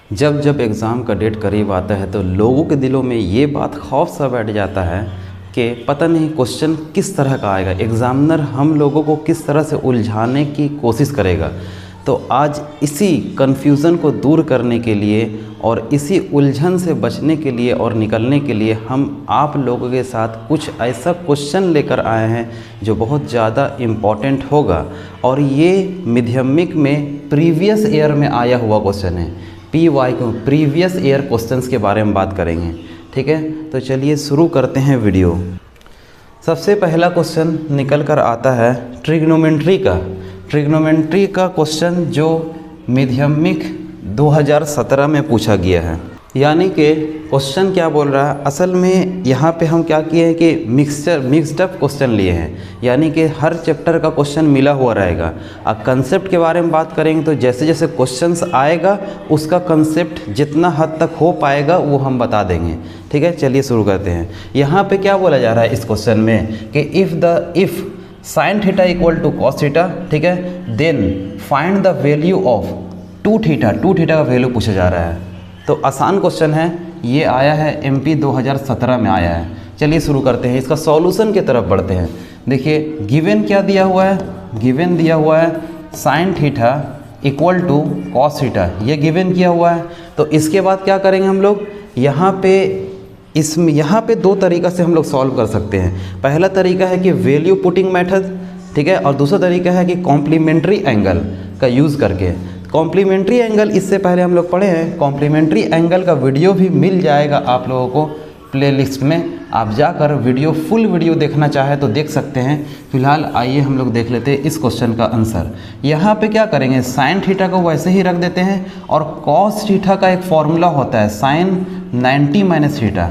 जब जब एग्ज़ाम का डेट करीब आता है तो लोगों के दिलों में ये बात खौफ सा बैठ जाता है कि पता नहीं क्वेश्चन किस तरह का आएगा, एग्ज़ामिनर हम लोगों को किस तरह से उलझाने की कोशिश करेगा। तो आज इसी कन्फ्यूज़न को दूर करने के लिए और इसी उलझन से बचने के लिए और निकलने के लिए हम आप लोगों के साथ कुछ ऐसा क्वेश्चन लेकर आए हैं जो बहुत ज़्यादा इम्पॉर्टेंट होगा। और ये माध्यमिक में प्रीवियस ईयर में आया हुआ क्वेश्चन है। PY को प्रीवियस ईयर क्वेश्चंस के बारे में बात करेंगे, ठीक है। तो चलिए शुरू करते हैं वीडियो। सबसे पहला क्वेश्चन निकल कर आता है ट्रिग्नोमेट्री का क्वेश्चन जो माध्यमिक 2017 में पूछा गया है। यानी कि क्वेश्चन क्या बोल रहा है, असल में यहाँ पे हम क्या किए हैं कि मिक्स्ड अप क्वेश्चन लिए हैं, यानी कि हर चैप्टर का क्वेश्चन मिला हुआ रहेगा। अब कंसेप्ट के बारे में बात करेंगे तो जैसे जैसे क्वेश्चंस आएगा उसका कंसेप्ट जितना हद तक हो पाएगा वो हम बता देंगे, ठीक है। चलिए शुरू करते हैं। यहाँ पे क्या बोला जा रहा है इस क्वेश्चन में कि if sine theta equal to cos theta, ठीक है, then find the value of two theta का वैल्यू पूछा जा रहा है। तो आसान क्वेश्चन है, ये आया है MP 2017 में आया है। चलिए शुरू करते हैं, इसका सॉल्यूशन की तरफ बढ़ते हैं। देखिए गिवन क्या दिया हुआ है, गिवन दिया हुआ है sine theta equal to cos theta, ये गिवन किया हुआ है। तो इसके बाद क्या करेंगे हम लोग, यहाँ पे दो तरीक़ा से हम लोग सॉल्व कर सकते हैं। पहला तरीका है कि वैल्यू पुटिंग मेथड, ठीक है, और दूसरा तरीका है कि कॉम्प्लीमेंट्री एंगल का यूज़ करके। कॉम्प्लीमेंट्री एंगल इससे पहले हम लोग पढ़े हैं, कॉम्प्लीमेंट्री एंगल का वीडियो भी मिल जाएगा आप लोगों को प्लेलिस्ट में। आप जाकर फुल वीडियो देखना चाहे तो देख सकते हैं। फिलहाल आइए हम लोग देख लेते हैं इस क्वेश्चन का आंसर। यहाँ पे क्या करेंगे, साइन थीटा को वैसे ही रख देते हैं और कॉस थीटा का एक फॉर्मूला होता है साइन 90 माइनस थीटा,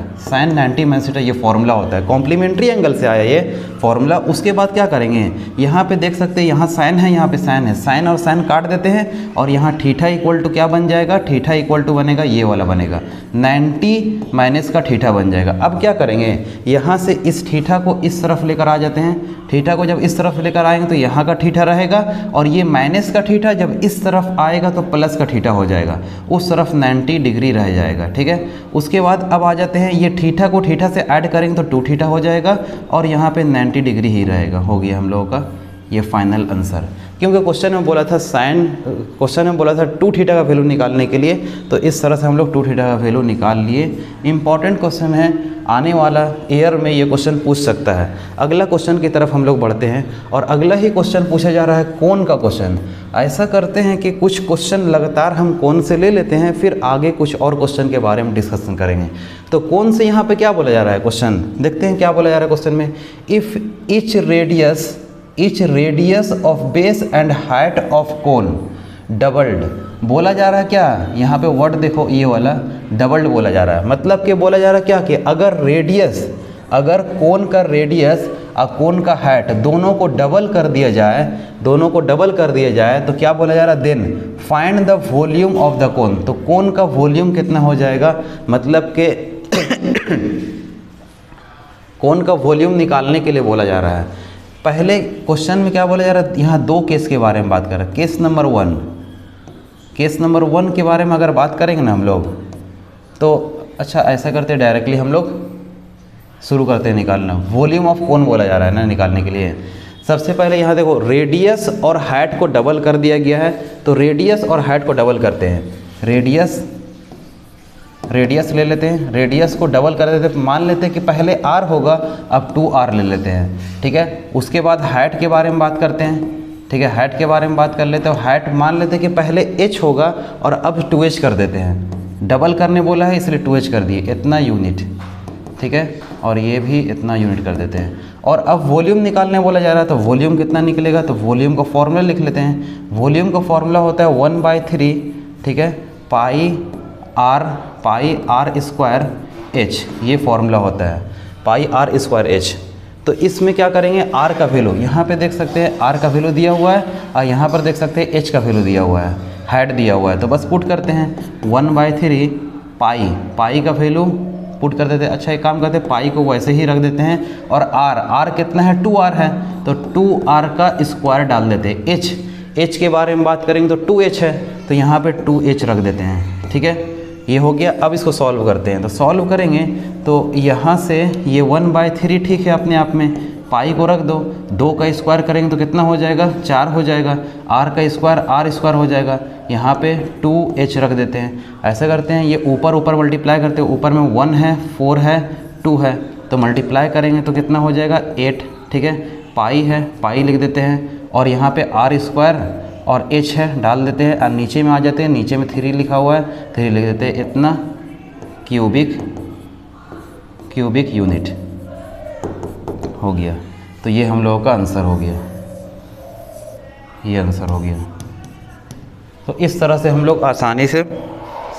ये फॉर्मूला होता है। कॉम्प्लीमेंट्री एंगल से आया ये फॉर्मूला। उसके बाद क्या करेंगे, यहाँ पे देख सकते हैं यहाँ साइन है, यहाँ पे साइन है, साइन और साइन काट देते हैं और यहाँ थीटा इक्वल टू क्या बन जाएगा, थीटा इक्वल टू बनेगा ये वाला बनेगा 90 माइनस का थीटा बन जाएगा। अब क्या करेंगे, यहाँ से इस थीटा को इस तरफ लेकर आ जाते हैं। थीटा को जब इस तरफ लेकर आएंगे तो यहाँ का थीटा रहेगा और ये माइनस का थीटा जब इस तरफ आएगा तो प्लस का थीटा हो जाएगा, उस तरफ 90 डिग्री रह जाएगा, ठीक है। उसके बाद अब आ जाते हैं, ये थीटा को थीटा से ऐड करेंगे तो 2 थीटा हो जाएगा और यहाँ पे 90 डिग्री ही रहेगा। हो गया हम लोगों का ये फाइनल आंसर। क्योंकि क्वेश्चन में बोला था 2 थीटा का वैल्यू निकालने के लिए, तो इस तरह से हम लोग 2 थीटा का वैल्यू निकाल लिए। इंपॉर्टेंट क्वेश्चन है, आने वाला ईयर में ये क्वेश्चन पूछ सकता है। अगला क्वेश्चन की तरफ हम लोग बढ़ते हैं और अगला ही क्वेश्चन पूछा जा रहा है कोण का क्वेश्चन। ऐसा करते हैं कि कुछ क्वेश्चन लगातार हम कोण से ले लेते हैं, फिर आगे कुछ और क्वेश्चन के बारे में डिस्कशन करेंगे। तो कोण से यहाँ पे क्या बोला जा रहा है क्वेश्चन, देखते हैं क्या बोला जा रहा है क्वेश्चन में। If each radius of base and height of cone doubled, बोला जा रहा है क्या, यहाँ पे वर्ड देखो ये वाला डबल्ड बोला जा रहा है। मतलब कि बोला जा रहा है क्या कि अगर कोन का रेडियस और कोन का हाइट दोनों को डबल कर दिया जाए तो क्या बोला जा रहा है, then find the volume of the cone. तो कोन का वॉल्यूम कितना हो जाएगा, मतलब कि कोन का वॉल्यूम निकालने के लिए बोला जा रहा है। पहले क्वेश्चन में क्या बोला जा रहा है, यहाँ 2 केस के बारे में बात कर रहे हैं। केस नंबर 1 के बारे में अगर बात करेंगे ना हम लोग, तो अच्छा ऐसा करते हैं डायरेक्टली हम लोग शुरू करते हैं निकालना। वॉल्यूम ऑफ कोन बोला जा रहा है ना निकालने के लिए। सबसे पहले यहाँ देखो रेडियस और हाइट को डबल कर दिया गया है, तो रेडियस और हाइट को डबल करते हैं। रेडियस ले लेते हैं, रेडियस को डबल कर देते हैं। मान लेते हैं कि पहले r होगा, अब 2r ले लेते हैं, ठीक है। उसके बाद हाइट के बारे में बात करते हैं, ठीक है, हाइट के बारे में बात कर लेते हैं। हाइट मान लेते हैं कि पहले h होगा और अब 2h कर देते हैं। डबल करने बोला है इसलिए 2h कर दिए, इतना यूनिट, ठीक है, और ये भी इतना यूनिट कर देते हैं। और अब वॉल्यूम निकालने बोला जा रहा है, तो वॉल्यूम कितना निकलेगा, तो वॉल्यूम का फॉर्मूला लिख लेते हैं। वॉल्यूम का फॉर्मूला होता है 1/3, ठीक है, पाई r स्क्वायर h, ये फॉर्मूला होता है पाई r स्क्वायर h। तो इसमें क्या करेंगे, r का वैल्यू यहाँ पे देख सकते हैं, r का वैल्यू दिया हुआ है और यहाँ पर देख सकते हैं h का वैल्यू दिया हुआ है, हाइट दिया हुआ है। तो बस पुट करते हैं 1/3 पाई का वैल्यू पुट कर देते हैं। अच्छा एक काम करते हैं, पाई को वैसे ही रख देते हैं और r कितना है, 2r है, तो 2r का स्क्वायर डाल देते हैं। h के बारे में बात करेंगे तो 2h है, तो यहाँ पे 2h रख देते हैं। ठीक है, ये हो गया। अब इसको सॉल्व करते हैं। तो सॉल्व करेंगे तो यहाँ से ये 1/3 ठीक है अपने आप में, पाई को रख दो, 2 का स्क्वायर करेंगे तो कितना हो जाएगा, 4 हो जाएगा, r का स्क्वायर r स्क्वायर हो जाएगा, यहाँ पे 2h रख देते हैं। ऐसा करते हैं, ये ऊपर ऊपर मल्टीप्लाई करते हैं, ऊपर में 1 है, 4 है, 2 है, तो मल्टीप्लाई करेंगे तो कितना हो जाएगा 8, ठीक है। पाई है, पाई लिख देते हैं, और यहाँ पे r स्क्वायर और h है डाल देते हैं, और नीचे में आ जाते हैं, नीचे में 3 लिखा हुआ है, 3 लिख देते हैं, इतना क्यूबिक यूनिट हो गया। तो ये हम लोगों का आंसर हो गया, ये आंसर हो गया। तो इस तरह से हम लोग आसानी से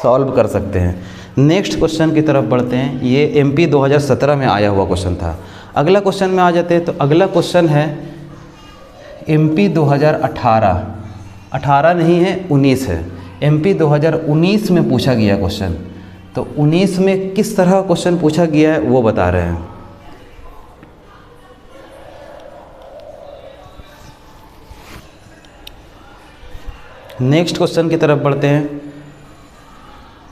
सॉल्व कर सकते हैं। नेक्स्ट क्वेश्चन की तरफ बढ़ते हैं। ये MP 2017 में आया हुआ क्वेश्चन था। अगला क्वेश्चन में आ जाते हैं। तो अगला क्वेश्चन है MP 2018, 18 नहीं है 19 है, MP 2019 में पूछा गया क्वेश्चन। तो 19 में किस तरह क्वेश्चन पूछा गया है वो बता रहे हैं। नेक्स्ट क्वेश्चन की तरफ बढ़ते हैं।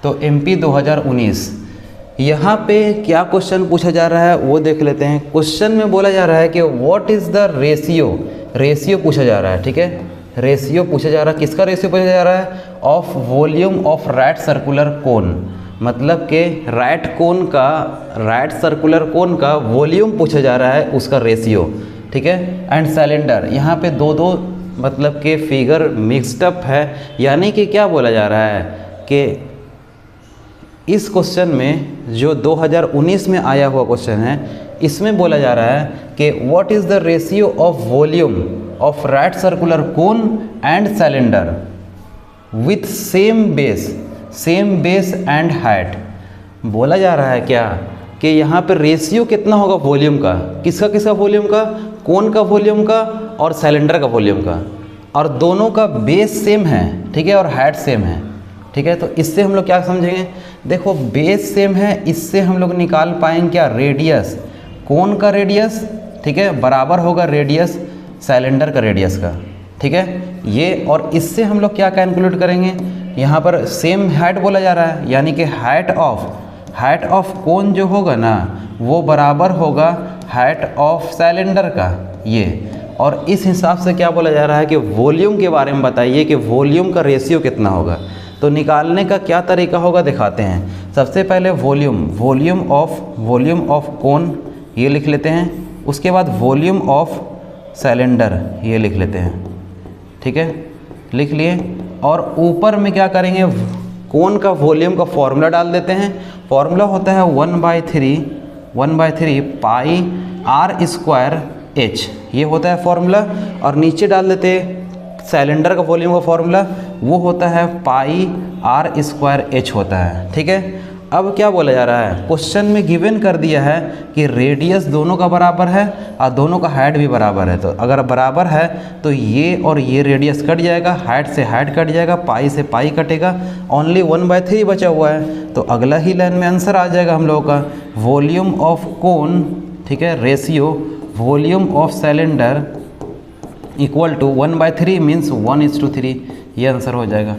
तो MP 2019, यहाँ पे क्या क्वेश्चन पूछा जा रहा है वो देख लेते हैं। क्वेश्चन में बोला जा रहा है कि what is the ratio, ratio पूछा जा रहा है, ठीक है। रेशियो पूछा जा रहा है, किसका रेशियो पूछा जा रहा है, of volume of right circular कोन, मतलब कि राइट सर्कुलर कोन का वॉल्यूम पूछा जा रहा है, उसका रेशियो, ठीक है। एंड सिलेंडर, यहाँ पे दो मतलब कि फिगर मिक्सडअप है, यानी कि क्या बोला जा रहा है कि इस क्वेश्चन में जो 2019 में आया हुआ क्वेश्चन है, इसमें बोला जा रहा है कि what is the ratio of volume of right circular cone and cylinder with same base and height. बोला जा रहा है क्या कि यहाँ पर रेशियो कितना होगा वॉल्यूम का, किसका वॉल्यूम का, कोन का वॉल्यूम का और सिलेंडर का वॉल्यूम का, और दोनों का बेस सेम है, ठीक है, और हाइट सेम है, ठीक है। तो इससे हम लोग क्या समझेंगे, देखो बेस सेम है, इससे हम लोग निकाल पाएंगे क्या, रेडियस, कोन का रेडियस, ठीक है, बराबर होगा रेडियस सिलेंडर का रेडियस का, ठीक है ये। और इससे हम लोग क्या कैलकुलेट करेंगे, यहाँ पर सेम हाइट बोला जा रहा है, यानी कि हाइट ऑफ कोन जो होगा ना वो बराबर होगा हाइट ऑफ सिलेंडर का, ये। और इस हिसाब से क्या बोला जा रहा है कि वॉल्यूम के बारे में बताइए कि वॉल्यूम का रेशियो कितना होगा। तो निकालने का क्या तरीका होगा दिखाते हैं। सबसे पहले वॉल्यूम ऑफ कोन ये लिख लेते हैं, उसके बाद वॉल्यूम ऑफ सिलेंडर ये लिख लेते हैं, ठीक है, लिख लिए। और ऊपर में क्या करेंगे, कोन का वॉल्यूम का फॉर्मूला डाल देते हैं। फॉर्मूला होता है 1/3 पाई r स्क्वायर h, ये होता है फॉर्मूला। और नीचे डाल देते सिलेंडर का वॉल्यूम का फॉर्मूला, वो होता है पाई r स्क्वायर h होता है, ठीक है। अब क्या बोला जा रहा है, क्वेश्चन में गिवन कर दिया है कि रेडियस दोनों का बराबर है और दोनों का हाइट भी बराबर है। तो अगर बराबर है तो ये और ये रेडियस कट जाएगा, हाइट से हाइट कट जाएगा, पाई से पाई कटेगा, ओनली 1/3 बचा हुआ है। तो अगला ही लाइन में आंसर आ जाएगा हम लोगों का, वॉल्यूम ऑफ कोन, ठीक है, ratio volume of cylinder equal to 1/3 means 1:3, ये आंसर हो जाएगा।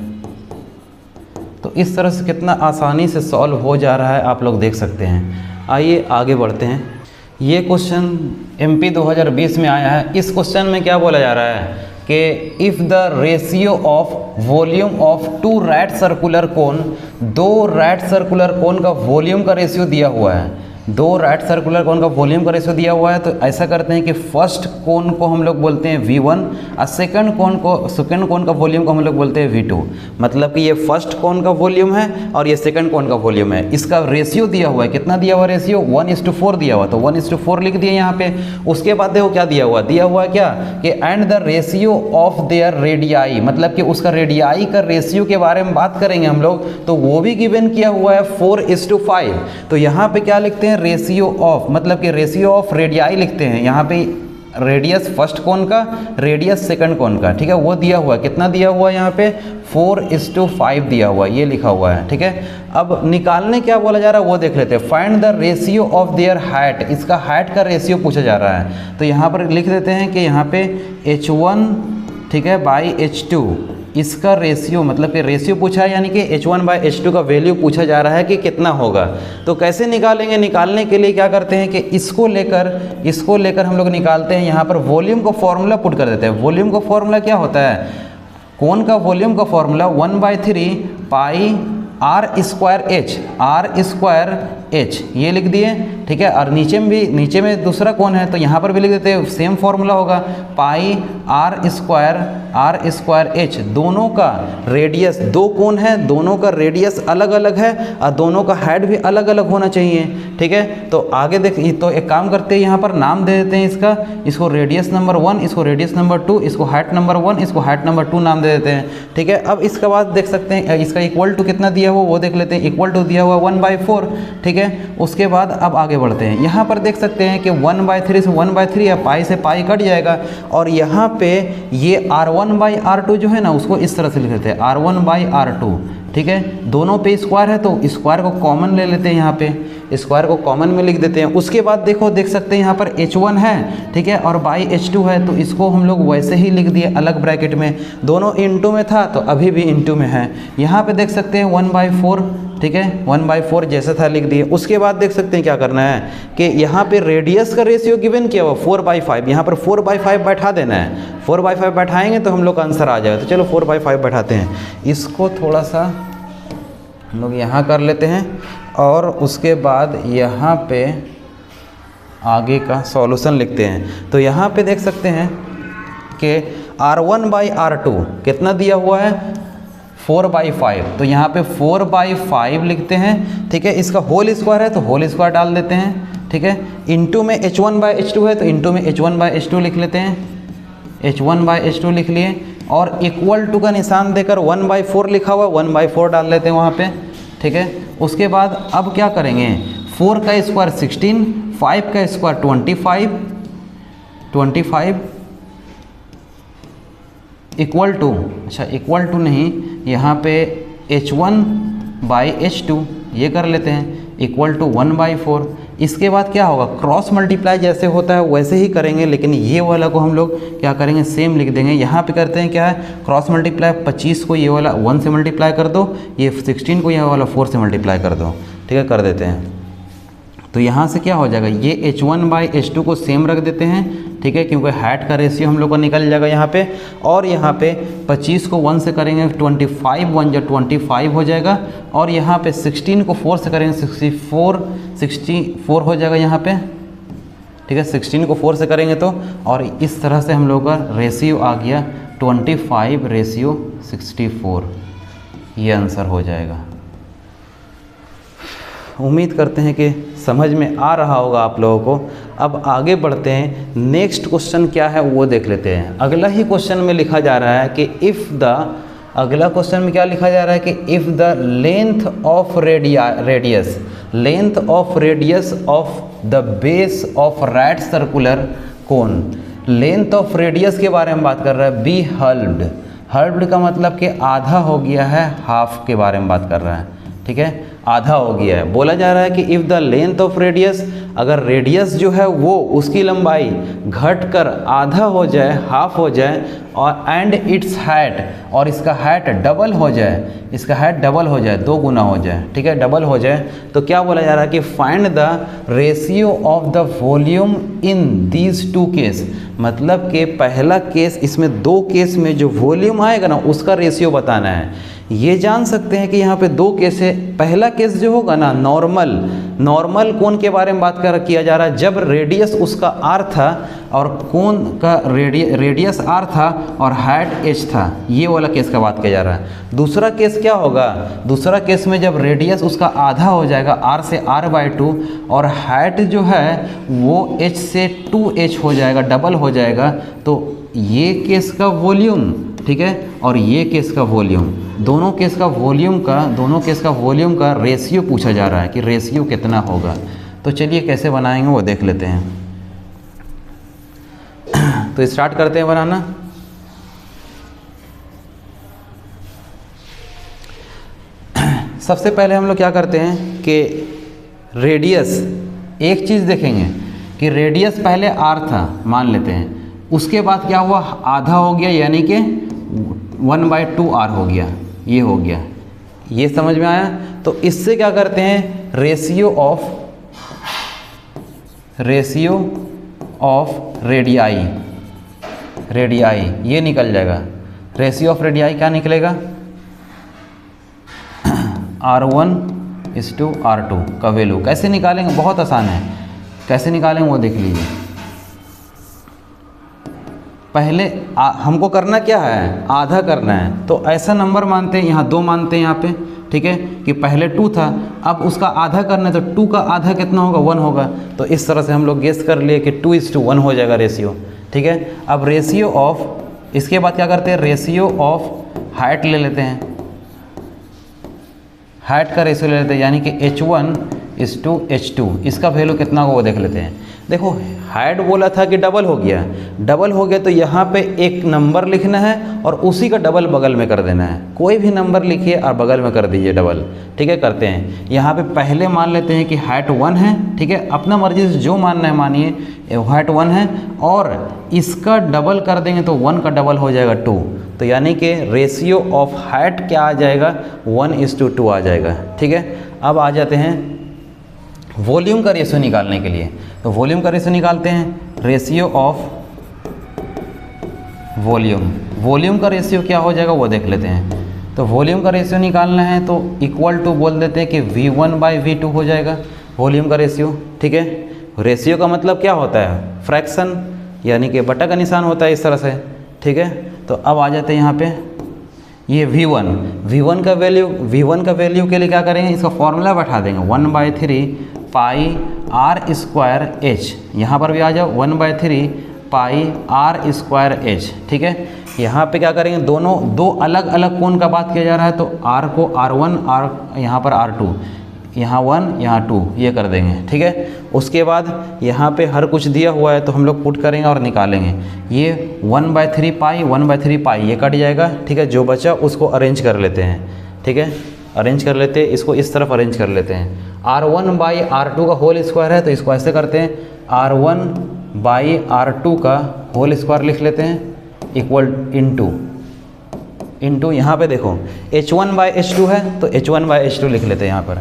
तो इस तरह से कितना आसानी से सॉल्व हो जा रहा है आप लोग देख सकते हैं। आइए आगे बढ़ते हैं। ये क्वेश्चन MP 2020 में आया है। इस क्वेश्चन में क्या बोला जा रहा है कि if the ratio of volume of 2 right circular cone, 2 right circular कोन का वॉल्यूम का रेशियो दिया हुआ है, 2 राइट सर्कुलर कोन का वॉल्यूम का रेशियो दिया हुआ है। तो ऐसा करते हैं कि फर्स्ट कोन को हम लोग बोलते हैं V1 और सेकंड कोन का वॉल्यूम को हम लोग बोलते हैं V2। मतलब कि ये फर्स्ट कोन का वॉल्यूम है और ये सेकंड कोन का वॉल्यूम है। इसका रेशियो दिया हुआ है, कितना दिया हुआ रेशियो, 1:4 दिया हुआ। तो 1:4 लिख दिए यहाँ पे। उसके बाद देखो क्या दिया हुआ है क्या कि and the ratio of their radii, मतलब कि उसका रेडियाई का रेशियो के बारे में बात करेंगे हम लोग, तो वो भी गिवन किया हुआ है 4:5। तो यहाँ पे क्या लिखते हैं, रेशियो ऑफ, मतलब कि रेशियो ऑफ रेडियाई लिखते हैं। यहाँ पे रेडियस फर्स्ट कोन का, रेडियस सेकंड कोन का, ठीक है, वो दिया हुआ है। कितना दिया हुआ है यहाँ पे, 4:5 दिया हुआ है, ये लिखा हुआ है, ठीक है। अब निकालने क्या बोला जा रहा है वो देख लेते हैं। Find the ratio of their height, इसका हाइट का रेशियो पूछा जा रहा है। तो यहाँ पर लिख देते हैं कि यहाँ पे H1, ठीक है, बाई H2 इसका रेशियो, मतलब कि रेशियो पूछा है, यानी कि H1/H2 का वैल्यू पूछा जा रहा है कि कितना होगा। तो कैसे निकालेंगे? निकालने के लिए क्या करते हैं कि इसको लेकर हम लोग निकालते हैं, यहाँ पर वॉल्यूम का फॉर्मूला पुट कर देते हैं। वॉल्यूम का फॉर्मूला क्या होता है? कौन का वॉल्यूम का फॉर्मूला 1/3 पाई r²h ये लिख दिए, ठीक है। और नीचे में दूसरा कौन है तो यहाँ पर भी लिख देते हैं, सेम फॉर्मूला होगा पाई r²h। दोनों का रेडियस, दो कौन है, दोनों का रेडियस अलग अलग है और दोनों का हाइट भी अलग अलग होना चाहिए, ठीक है। तो आगे देख, तो एक काम करते हैं, यहाँ पर नाम दे देते हैं इसको रेडियस नंबर 1, इसको रेडियस नंबर 2, इसको हाइट नंबर 1, इसको हाइट नंबर 2 नाम दे देते हैं, ठीक है। अब इसके बाद देख सकते हैं इसका इक्वल टू कितना दिया हुआ वो देख लेते हैं। इक्वल टू दिया हुआ 1/4, ठीक है। उसके बाद अब आगे बढ़ते हैं, यहाँ पर देख सकते हैं कि 1/3 से 1/3 या पाई से पाई कट जाएगा, और यहाँ पे ये r1/r2 जो है ना उसको इस तरह से लिख लेते हैं r1/r2, ठीक है। दोनों पे स्क्वायर है तो स्क्वायर को कॉमन ले लेते हैं, यहाँ पे स्क्वायर को कॉमन में लिख देते हैं। उसके बाद देख सकते हैं यहाँ पर H1 है, ठीक है, और बाई H2 है, तो इसको हम लोग वैसे ही लिख दिए अलग ब्रैकेट में। दोनों इनटू में था तो अभी भी इनटू में है। यहाँ पे देख सकते हैं 1/4, ठीक है, 1/4 जैसा था लिख दिए। उसके बाद देख सकते हैं क्या करना है कि यहाँ पे रेडियस का रेशियो गिवन किया हुआ 4/5, यहाँ पर 4/5 बैठा देना है। 4/5 बैठाएंगे तो हम लोग का आंसर आ जाएगा। तो चलो 4/5 बैठाते हैं, इसको थोड़ा सा हम लोग यहाँ कर लेते हैं, और उसके बाद यहाँ पे आगे का सॉल्यूशन लिखते हैं। तो यहाँ पे देख सकते हैं कि r1/r2 कितना दिया हुआ है 4/5, तो यहाँ पे 4/5 लिखते हैं, ठीक है। इसका होल स्क्वायर है तो होल स्क्वायर डाल देते हैं, ठीक है। इनटू में H1/H2 है तो इनटू में H1/H2 लिख लेते हैं, H1/H2 लिख लिए, और इक्वल टू का निशान देकर 1/4 लिखा हुआ 1/4 डाल लेते हैं वहाँ पे, ठीक है। उसके बाद अब क्या करेंगे, 4 का स्क्वायर 16, 5 का स्क्वायर 25 इक्वल टू, अच्छा इक्वल टू नहीं, यहाँ पे H1/H2 ये कर लेते हैं इक्वल टू 1/4। इसके बाद क्या होगा, क्रॉस मल्टीप्लाई जैसे होता है वैसे ही करेंगे, लेकिन ये वाला को हम लोग क्या करेंगे, सेम लिख देंगे। यहाँ पे करते हैं क्या है, क्रॉस मल्टीप्लाई 25 को ये वाला 1 से मल्टीप्लाई कर दो, ये 16 को ये वाला 4 से मल्टीप्लाई कर दो, ठीक है, कर देते हैं। तो यहाँ से क्या हो जाएगा, ये H1/H2 को सेम रख देते हैं, ठीक है, क्योंकि हाइट का रेशियो हम लोग का निकल जाएगा यहाँ पे। और यहाँ पे 25 को 1 से करेंगे 25, 1 जो 25 हो जाएगा, और यहाँ पे 16 को 4 से करेंगे 64 हो जाएगा यहाँ पे, ठीक है। 16 को 4 से करेंगे तो, और इस तरह से हम लोग का रेशियो आ गया 25/64, ये आंसर हो जाएगा। उम्मीद करते हैं कि समझ में आ रहा होगा आप लोगों को। अब आगे बढ़ते हैं, नेक्स्ट क्वेश्चन क्या है वो देख लेते हैं। अगला ही क्वेश्चन में लिखा जा रहा है कि अगला क्वेश्चन में क्या लिखा जा रहा है कि if the length of radius of the base of right circular cone, length of radius के बारे में बात कर रहा है, बी हल्ब्ड का मतलब कि आधा हो गया है, हाफ के बारे में बात कर रहा है, ठीक है, आधा हो गया है। बोला जा रहा है कि if the length of radius, अगर रेडियस जो है वो उसकी लंबाई घटकर आधा हो जाए, हाफ हो जाए, और एंड इट्स हाइट, और इसका हाइट डबल हो जाए, इसका हाइट डबल हो जाए, 2 गुना हो जाए, ठीक है, डबल हो जाए, तो क्या बोला जा रहा है कि find the ratio of the volume in these 2 case. मतलब कि पहला केस, इसमें 2 केस में जो वॉल्यूम आएगा ना उसका रेशियो बताना है। ये जान सकते हैं कि यहाँ पे 2 केस है। पहला केस जो होगा ना नॉर्मल कोन के बारे में बात किया जा रहा है, जब रेडियस उसका r था और कोन का रेडियस r था और हाइट h था, ये वाला केस का बात किया जा रहा है। दूसरा केस क्या होगा, दूसरा केस में जब रेडियस उसका आधा हो जाएगा, r से r/2, और हाइट जो है वो h से 2h हो जाएगा, डबल हो जाएगा, तो ये केस का वॉल्यूम, ठीक है, और ये केस का वॉल्यूम, दोनों केस का वॉल्यूम का रेशियो पूछा जा रहा है कि रेशियो कितना होगा। तो चलिए कैसे बनाएंगे वो देख लेते हैं। तो स्टार्ट करते हैं बनाना। सबसे पहले हम लोग क्या करते हैं कि रेडियस, एक चीज़ देखेंगे कि रेडियस पहले r था मान लेते हैं, उसके बाद क्या हुआ, आधा हो गया, यानी कि 1/2r हो गया, ये हो गया, ये समझ में आया। तो इससे क्या करते हैं, रेशियो ऑफ रेडियाई ये निकल जाएगा। रेशियो ऑफ रेडियाई क्या निकलेगा, R1:R2 का वैल्यू कैसे निकालेंगे, बहुत आसान है, कैसे निकालेंगे वो देख लीजिए। पहले हमको करना क्या है, आधा करना है। तो ऐसा नंबर मानते हैं, यहाँ 2 मानते हैं यहाँ पे, ठीक है, कि पहले 2 था, अब उसका आधा करना है, तो 2 का आधा कितना होगा, 1 होगा। तो इस तरह से हम लोग गेस कर लिए कि 2:1 हो जाएगा रेशियो, ठीक है। अब रेशियो ऑफ, इसके बाद क्या करते हैं, रेशियो ऑफ हाइट ले लेते हैं, हाइट का रेशियो ले लेते हैं, यानी कि H1:H2, इसका वैल्यू कितना होगा वो देख लेते हैं। देखो हाइट बोला था कि डबल हो गया, डबल हो गया तो यहाँ पे एक नंबर लिखना है और उसी का डबल बगल में कर देना है। कोई भी नंबर लिखिए और बगल में कर दीजिए डबल, ठीक है। करते हैं, यहाँ पे पहले मान लेते हैं कि हाइट 1 है, ठीक है, अपना मर्जी से जो मानना है मानिए, हाइट 1 है और इसका डबल कर देंगे तो 1 का डबल हो जाएगा 2। तो यानी कि रेशियो ऑफ हाइट क्या आ जाएगा, 1:2 आ जाएगा, ठीक है। अब आ जाते हैं वॉल्यूम का रेशियो निकालने के लिए। तो वॉल्यूम का रेशियो निकालते हैं, रेशियो ऑफ वॉल्यूम का रेशियो क्या हो जाएगा वो देख लेते हैं। तो वॉल्यूम का रेशियो निकालना है तो इक्वल टू बोल देते हैं कि V1/V2 हो जाएगा वॉल्यूम का रेशियो, ठीक है। रेशियो का मतलब क्या होता है, फ्रैक्शन, यानी कि बटा का निशान होता है इस तरह से, ठीक है। तो अब आ जाते हैं यहाँ पे, ये V1 का वैल्यू के लिए क्या करेंगे, इसका फॉर्मूला बैठा देंगे, 1/3 पाई r²h, यहाँ पर भी आ जाओ 1/3 पाई r²h, ठीक है। यहाँ पे क्या करेंगे, दो अलग अलग कोण का बात किया जा रहा है, तो r को R1, r यहाँ पर R2, यहाँ 1 यहाँ 2 ये कर देंगे, ठीक है। उसके बाद यहाँ पे हर कुछ दिया हुआ है तो हम लोग पुट करेंगे और निकालेंगे। ये 1/3 पाई ये कट जाएगा, ठीक है। जो बचा उसको अरेंज कर लेते हैं, ठीक है, अरेंज कर लेते हैं, इसको इस तरफ अरेंज कर लेते हैं। R1/R2 का होल स्क्वायर है तो इसको ऐसे करते हैं, R1/R2 का होल स्क्वायर लिख लेते हैं, इक्वल इंटू यहाँ पे देखो H1/H2 है तो H1/H2 लिख लेते हैं, यहाँ पर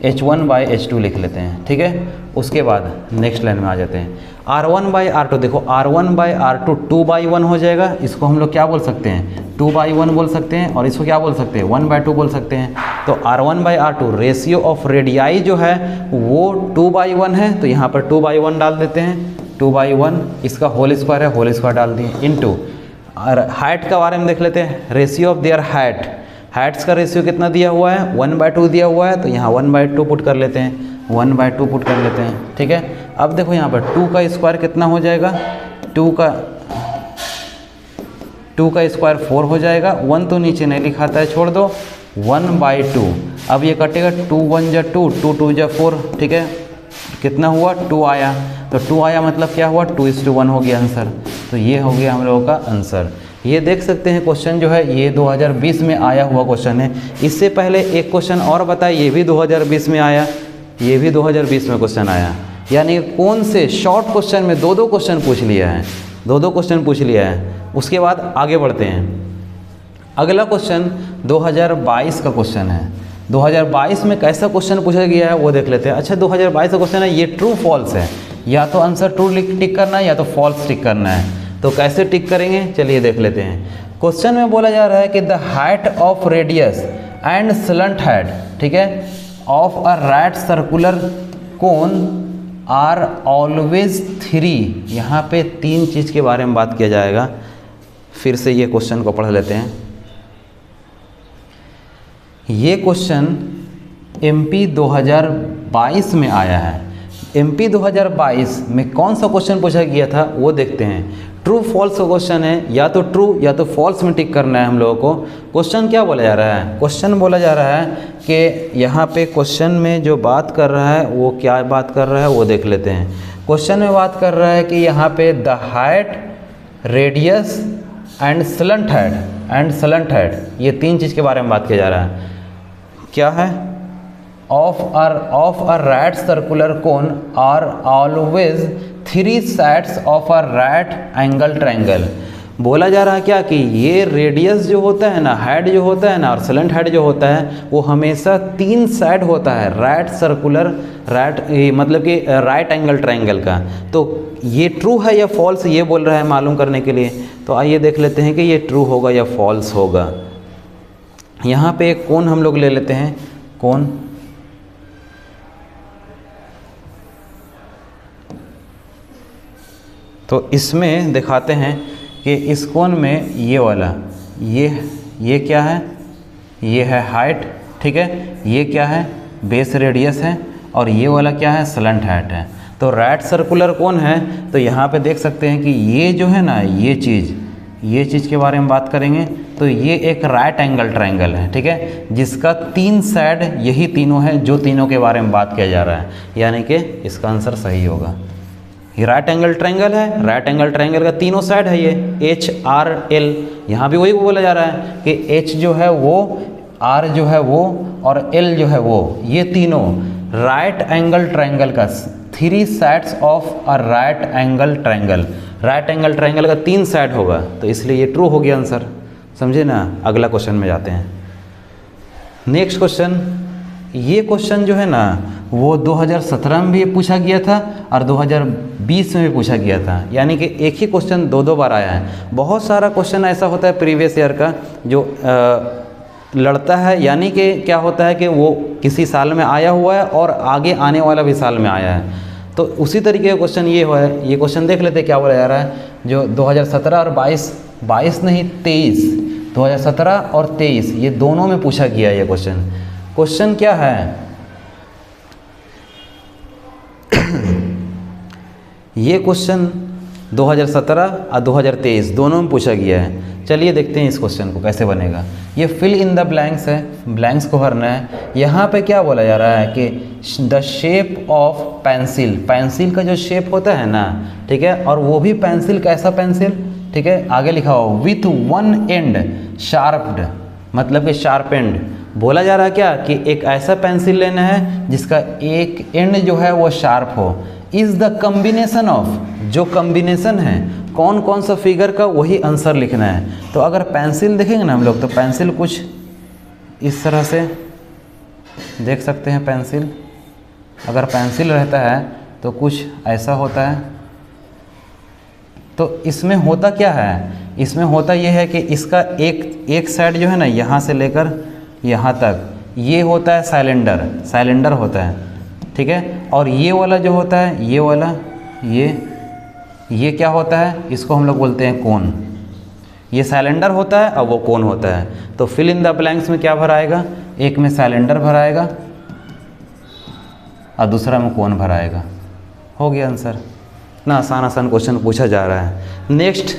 H1/H2 लिख लेते हैं, ठीक है। उसके बाद नेक्स्ट लाइन में आ जाते हैं, R1/R2, देखो R1/R2 2/1 हो जाएगा, इसको हम लोग क्या बोल सकते हैं, 2/1 बोल सकते हैं, और इसको क्या बोल सकते हैं, 1/2 बोल सकते हैं। तो R1/R2 रेशियो ऑफ रेडियाई जो है वो 2/1 है, तो यहाँ पर 2/1 डाल देते हैं, 2/1, इसका होल स्क्वायर है, होल स्क्वायर डाल दिए, इंटू और हाइट का बारे में देख लेते हैं, रेशियो ऑफ देयर हाइट्स का रेशियो कितना दिया हुआ है, 1/2 दिया हुआ है, तो यहाँ 1/2 पुट कर लेते हैं, 1/2 पुट कर लेते हैं, ठीक है। अब देखो यहाँ पर 2 का स्क्वायर कितना हो जाएगा, 2 का स्क्वायर 4 हो जाएगा, 1 तो नीचे नहीं लिखाता है, छोड़ दो, 1/2। अब ये कटेगा, 2 1 जा 2, 2 2 जा 4, ठीक है, कितना हुआ, 2 आया। तो 2 आया मतलब क्या हुआ, 2:1 हो गया आंसर। तो ये हो गया हम लोगों का आंसर। ये देख सकते हैं क्वेश्चन जो है ये 2020 में आया हुआ क्वेश्चन है। इससे पहले एक क्वेश्चन और बताया, ये भी 2020 में आया, ये भी 2020 में क्वेश्चन आया। यानी कौन से शॉर्ट क्वेश्चन में 2 क्वेश्चन पूछ लिया है, 2 क्वेश्चन पूछ लिया है। उसके बाद आगे बढ़ते हैं, अगला क्वेश्चन 2022 का क्वेश्चन है। 2022 में कैसा क्वेश्चन पूछा गया है वो देख लेते हैं। अच्छा 2022 का क्वेश्चन है, ये ट्रू फॉल्स है, या तो आंसर ट्रू टिक करना है या तो फॉल्स टिक करना है। तो कैसे टिक करेंगे चलिए देख लेते हैं। क्वेश्चन में बोला जा रहा है कि the height of radius and slant height, ठीक है, of a right circular cone are always 3। यहाँ पे 3 चीज़ के बारे में बात किया जाएगा। फिर से ये क्वेश्चन को पढ़ लेते हैं। ये क्वेश्चन MP 2022 में आया है। MP 2022 में कौन सा क्वेश्चन पूछा गया था वो देखते हैं। ट्रू फॉल्स का क्वेश्चन है, या तो ट्रू या तो फॉल्स में टिक करना है हम लोगों को। क्वेश्चन क्या बोला जा रहा है, क्वेश्चन बोला जा रहा है कि यहाँ पे क्वेश्चन में जो बात कर रहा है वो क्या बात कर रहा है वो देख लेते हैं। क्वेश्चन में बात कर रहा है कि यहाँ पे the height, radius and slant height, ये 3 चीज़ के बारे में बात किया जा रहा है। क्या है, of a right circular cone are always 3 sides of a right angle triangle. बोला जा रहा है क्या कि ये रेडियस जो होता है ना, हेड जो होता है ना, और स्लंट हेड जो होता है वो हमेशा 3 साइड होता है, राइट सर्कुलर, मतलब कि राइट एंगल ट्रायंगल का। तो ये ट्रू है या फॉल्स, ये बोल रहा है मालूम करने के लिए। तो आइए देख लेते हैं कि ये ट्रू होगा या फॉल्स होगा। यहाँ पे एक कोण हम लोग ले लेते हैं, कोण, तो इसमें दिखाते हैं कि इस कोण में ये वाला, ये क्या है, ये है हाइट, ठीक है, ये क्या है, बेस रेडियस है, और ये वाला क्या है, स्लंट हेड है। तो राइट सर्कुलर कोण है, तो यहाँ पे देख सकते हैं कि ये जो है ना, ये चीज़ के बारे में बात करेंगे तो ये एक राइट एंगल ट्रायंगल है, ठीक है, जिसका 3 साइड यही तीनों है, जो तीनों के बारे में बात किया जा रहा है, यानी कि इसका आंसर सही होगा। ये राइट एंगल ट्रायंगल है, राइट एंगल ट्रायंगल का तीनों साइड है ये HRL। यहाँ भी वही बोला जा रहा है कि H जो है वो, R जो है वो, और L जो है वो, ये तीनों राइट एंगल ट्रायंगल का 3 sides of a right angle triangle, right angle triangle का 3 साइड होगा, तो इसलिए ये ट्रू हो गया आंसर। समझे ना। अगला क्वेश्चन में जाते हैं। नेक्स्ट क्वेश्चन, ये क्वेश्चन जो है ना वो 2017 में भी पूछा गया था और 2020 में भी पूछा गया था, यानी कि एक ही क्वेश्चन 2 बार आया है। बहुत सारा क्वेश्चन ऐसा होता है प्रीवियस ईयर का जो लड़ता है, यानी कि क्या होता है कि वो किसी साल में आया हुआ है और आगे आने वाला भी साल में आया है। तो उसी तरीके का क्वेश्चन ये हुआ है। ये क्वेश्चन देख लेते क्या बोला जा रहा है, जो 2017 और 22 नहीं 23, 2017 और 23 ये दोनों में पूछा गया है ये क्वेश्चन। क्वेश्चन क्या है ये क्वेश्चन 2017 और 2023 दोनों में पूछा गया है। चलिए देखते हैं इस क्वेश्चन को कैसे बनेगा। ये फिल इन द ब्लैंक्स है, ब्लैंक्स को भरना है। यहाँ पे क्या बोला जा रहा है कि the shape of pencil, pencil का जो शेप होता है ना, ठीक है, और वो भी पेंसिल कैसा पेंसिल, ठीक है, आगे लिखा हो विथ 1 एंड शार्प्ड, मतलब कि शार्पेंड। बोला जा रहा है क्या कि एक ऐसा पेंसिल लेना है जिसका एक एंड जो है वो शार्प हो। इज़ द कम्बिनेशन ऑफ, जो कम्बिनेशन है कौन कौन सा फिगर का, वही आंसर लिखना है। तो अगर पेंसिल देखेंगे ना हम लोग, तो पेंसिल कुछ इस तरह से देख सकते हैं। पेंसिल, अगर पेंसिल रहता है तो कुछ ऐसा होता है। तो इसमें होता क्या है, इसमें होता यह है कि इसका एक साइड जो है ना, यहाँ से लेकर यहाँ तक ये होता है साइलेंडर, साइलेंडर होता है, ठीक है। और ये वाला जो होता है, ये वाला, ये क्या होता है, इसको हम लोग बोलते हैं कोन। ये सिलेंडर होता है और वो कोन होता है। तो फिल इन द ब्लैंक्स में क्या भराएगा, एक में सिलेंडर भराएगा और दूसरा में कोन भराएगा। हो गया आंसर ना। आसान आसान क्वेश्चन पूछा जा रहा है। नेक्स्ट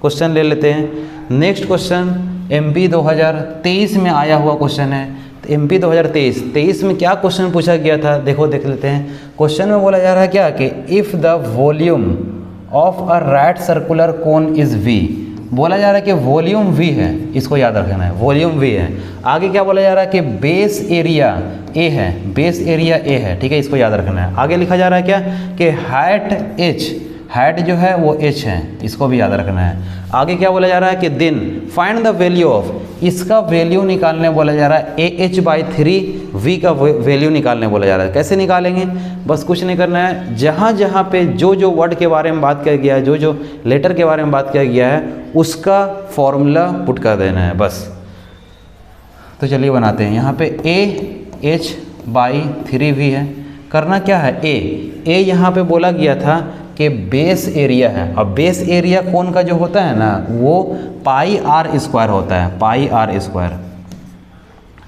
क्वेश्चन ले लेते हैं। नेक्स्ट क्वेश्चन MP 2023 में आया हुआ क्वेश्चन है। तो MP 2023 में क्या क्वेश्चन पूछा गया था, देखो देख लेते हैं। क्वेश्चन में बोला जा रहा है क्या कि if the volume of a right circular cone is V। बोला जा रहा है कि वॉल्यूम V है, इसको याद रखना है, वॉल्यूम V है। आगे क्या बोला जा रहा है कि बेस एरिया A है, बेस एरिया A है, ठीक है, इसको याद रखना है। आगे लिखा जा रहा है क्या कि हाइट H, हाइट जो है वो H है, इसको भी याद रखना है। आगे क्या बोला जा रहा है कि then find the value of, इसका वैल्यू निकालने बोला जा रहा है AH/3 V का वैल्यू निकालने बोला जा रहा है। कैसे निकालेंगे, बस कुछ नहीं करना है, जहाँ जहाँ पे जो जो वर्ड के बारे में बात किया गया है, जो जो लेटर के बारे में बात किया गया है, उसका फॉर्मूला पुट कर देना है बस। तो चलिए बनाते हैं। यहाँ पे AH/3V है। करना क्या है, A यहाँ पे बोला गया था कि बेस एरिया है, और बेस एरिया कोन का जो होता है ना वो πr² होता है, πr²,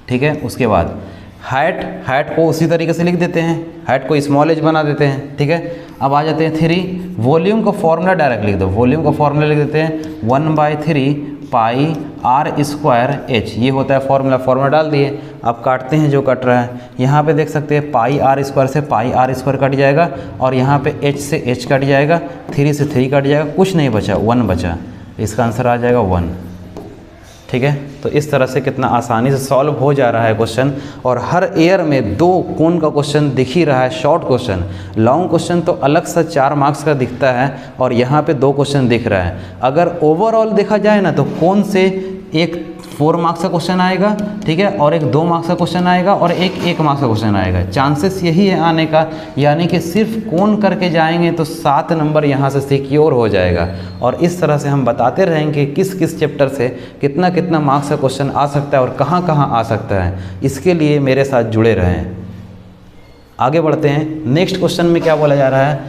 ठीक है। उसके बाद हाइट को उसी तरीके से लिख देते हैं, हाइट को स्मॉल h बना देते हैं, ठीक है। अब आ जाते हैं 3, वॉल्यूम का फॉर्मूला डायरेक्ट लिख दो, वॉल्यूम का फॉर्मूला लिख देते हैं 1/3 πr²h, ये होता है फॉर्मूला डाल दिए। अब काटते हैं जो कट रहा है, यहाँ पे देख सकते हैं πr² से πr² कट जाएगा, और यहाँ पे h से h कट जाएगा, 3 से 3 कट जाएगा, कुछ नहीं बचा, 1 बचा। इसका आंसर आ जाएगा 1। ठीक है। तो इस तरह से कितना आसानी से सॉल्व हो जा रहा है क्वेश्चन, और हर ईयर में 2 कोण का क्वेश्चन दिख ही रहा है। शॉर्ट क्वेश्चन, लॉन्ग क्वेश्चन तो अलग से 4 मार्क्स का दिखता है, और यहाँ पे 2 क्वेश्चन दिख रहा है। अगर ओवरऑल देखा जाए ना तो कोण से एक 4 मार्क्स का क्वेश्चन आएगा, ठीक है, और एक 2 मार्क्स का क्वेश्चन आएगा, और एक 1 मार्क्स का क्वेश्चन आएगा। चांसेस यही है आने का, यानी कि सिर्फ कोण करके जाएंगे तो 7 नंबर यहाँ से सिक्योर हो जाएगा। और इस तरह से हम बताते रहेंगे किस किस चैप्टर से कितना कितना मार्क्स का क्वेश्चन आ सकता है और कहाँ कहाँ आ सकता है। इसके लिए मेरे साथ जुड़े रहें। आगे बढ़ते हैं। नेक्स्ट क्वेश्चन में क्या बोला जा रहा है?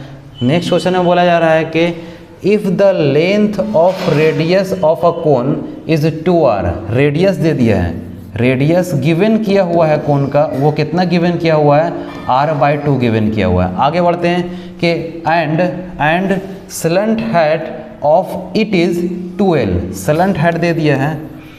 नेक्स्ट क्वेश्चन में बोला जा रहा है कि if the length of radius of a cone is 2r, radius दे दिया है, रेडियस गिवन किया हुआ है कोन का, वो कितना गिवन किया हुआ है? r/2 गिवन किया हुआ है। आगे बढ़ते हैं कि and slant head of it is 2l, slant head दे दिया है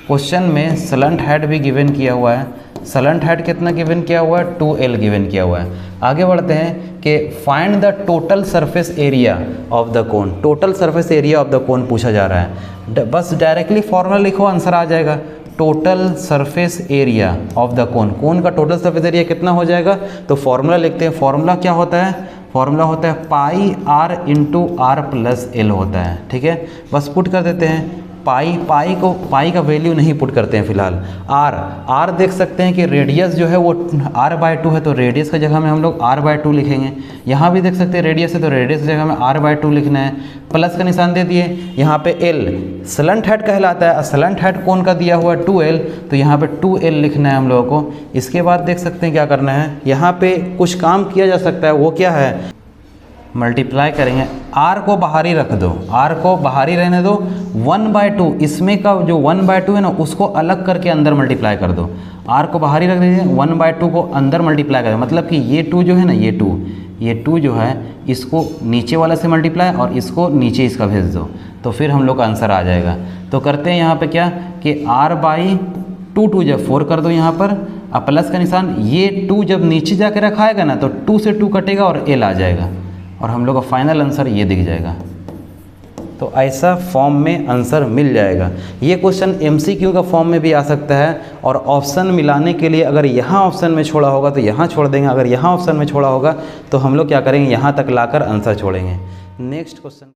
क्वेश्चन में, स्लंट हेड भी गिवन किया हुआ है। स्लंट हेड कितना गिवन किया हुआ है? 2l गिवन किया हुआ है। आगे बढ़ते हैं कि find the total surface area of the cone, total surface area of the cone पूछा जा रहा है। बस डायरेक्टली फॉर्मूला लिखो, आंसर आ जाएगा। Total surface area of the cone, cone का टोटल सरफेस एरिया कितना हो जाएगा? तो फॉर्मूला लिखते हैं। फॉर्मूला क्या होता है? फॉर्मूला होता है पाई r इंटू r+l होता है, ठीक है। बस पुट कर देते हैं पाई का वैल्यू नहीं पुट करते हैं फिलहाल। r देख सकते हैं कि रेडियस जो है वो r/2 है, तो रेडियस की जगह में हम लोग r/2 लिखेंगे। यहाँ भी देख सकते हैं रेडियस है, तो रेडियस की जगह में r/2 लिखना है। प्लस का निशान दे दिए। यहाँ पे l स्लंट हेड कहलाता है, स्लंट हेड कोण का दिया हुआ है 2l, तो यहाँ पे 2l लिखना है हम लोगों को। इसके बाद देख सकते हैं क्या करना है, यहाँ पे कुछ काम किया जा सकता है। वो क्या है? मल्टीप्लाई करेंगे, r को बाहर ही रख दो, r को बाहर ही रहने दो। 1/2 इसमें का जो 1/2 है ना, उसको अलग करके अंदर मल्टीप्लाई कर दो। r को बाहर ही रख दीजिए, 1/2 को अंदर मल्टीप्लाई कर दो। मतलब कि ये 2 जो है ना, ये 2 जो है, इसको नीचे वाला से मल्टीप्लाई और इसको नीचे इसका भेज दो, तो फिर हम लोग का आंसर आ जाएगा। तो करते हैं यहाँ पे क्या कि r/2 जब 4 कर दो यहाँ पर, अब प्लस का निशान, ये 2 जब नीचे जाके रखाएगा ना, तो 2 से 2 कटेगा और l आ जाएगा, और हम लोग का फाइनल आंसर ये दिख जाएगा। तो ऐसा फॉर्म में आंसर मिल जाएगा। ये क्वेश्चन MCQ का फॉर्म में भी आ सकता है, और ऑप्शन मिलाने के लिए अगर यहाँ ऑप्शन में छोड़ा होगा तो यहाँ छोड़ देंगे, अगर यहाँ ऑप्शन में छोड़ा होगा तो हम लोग क्या करेंगे, यहाँ तक लाकर आंसर छोड़ेंगे। Next question.